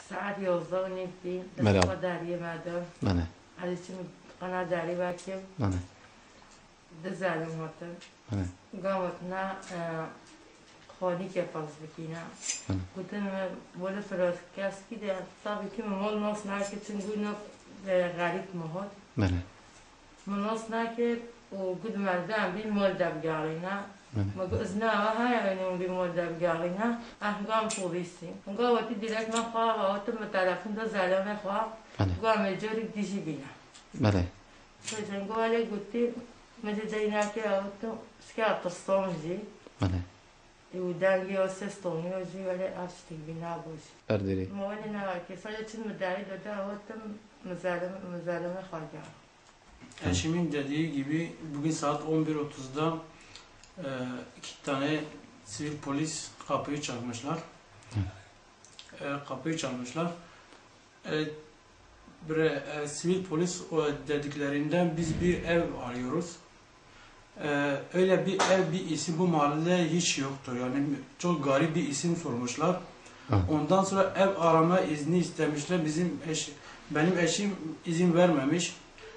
ساعت 11 و نیم دیم بله. دست داری مردم بله. علیچی قناه داری باکیم بله. دزارم هاتم بله. قامت نه خانی که پاس بکینا بله. گفتن ولی فراز کس کی ده صاحب کی مال ناس نکه چنگوی نه غریب مهات بله. مناس نکه و گود مردم بی مال دبگارینا ما گذنا های اینون بی مال دبگارینا احکام پلیسی اونجا وقتی دیرک من خواه وقتی متعلقین دو زلم خواه قام جوری دیجی بینا بله. فجأة قال قلت متى ديناك أوتو سكات الصومجي بله. ودانجي وسستوني وجي ولا أشتي بنابوش Erdiri. ما وين ناكي صار تشم مداري ده أوتم مزالم خارجة. Eşimin dediği gibi bugün saat 11.30'da iki tane sivil polis kapıyı çalmışlar. Kapıyı çalmışlar. Sivil polis dediklerinden biz bir ev arıyoruz. Öyle bir ev, bir isim bu mahallede hiç yoktur. Yani çok garip bir isim sormuşlar. Ondan sonra ev arama izni istemişler. Benim eşim izin vermemiş.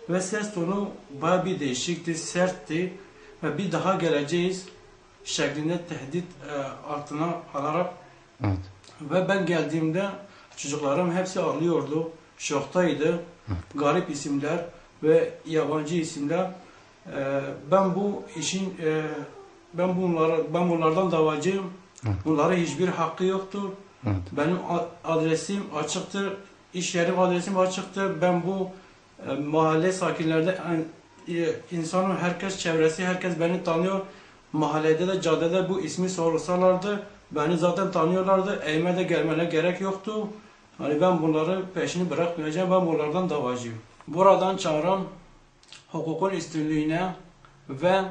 Ve ses tonu bayağı bir değişikti, sertti. Ve bir daha geleceğiz şeklinde tehdit altına alarak. Evet. Ve ben geldiğimde çocuklarım hepsi ağlıyordu. Şoktaydı. Evet. Garip isimler ve yabancı isimler. Ben bu işin ben bunlardan davacıyım. Evet. Bunlara hiçbir hakkı yoktur. Evet. Benim adresim açıktır. İş yerim adresim açıktır. Ben bu mahalle sakinlerde insanın herkes çevresi, herkes beni tanıyor. Mahallede de caddede bu ismi sorsalardı beni zaten tanıyorlardı. Evime de gelmene gerek yoktu. Hani ben bunları peşini bırakmayacağım. Ben bunlardan davacıyım. Buradan çağıran hukukun üstünlüğüne ve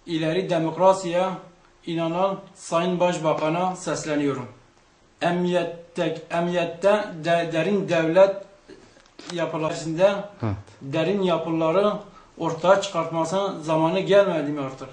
ileri demokrasiye inanan Sayın Başbakan'a sesleniyorum. Emniyette derin devlet yapılarında derin yapıları ortaya çıkartmasının zamanı gelmedi mi artık?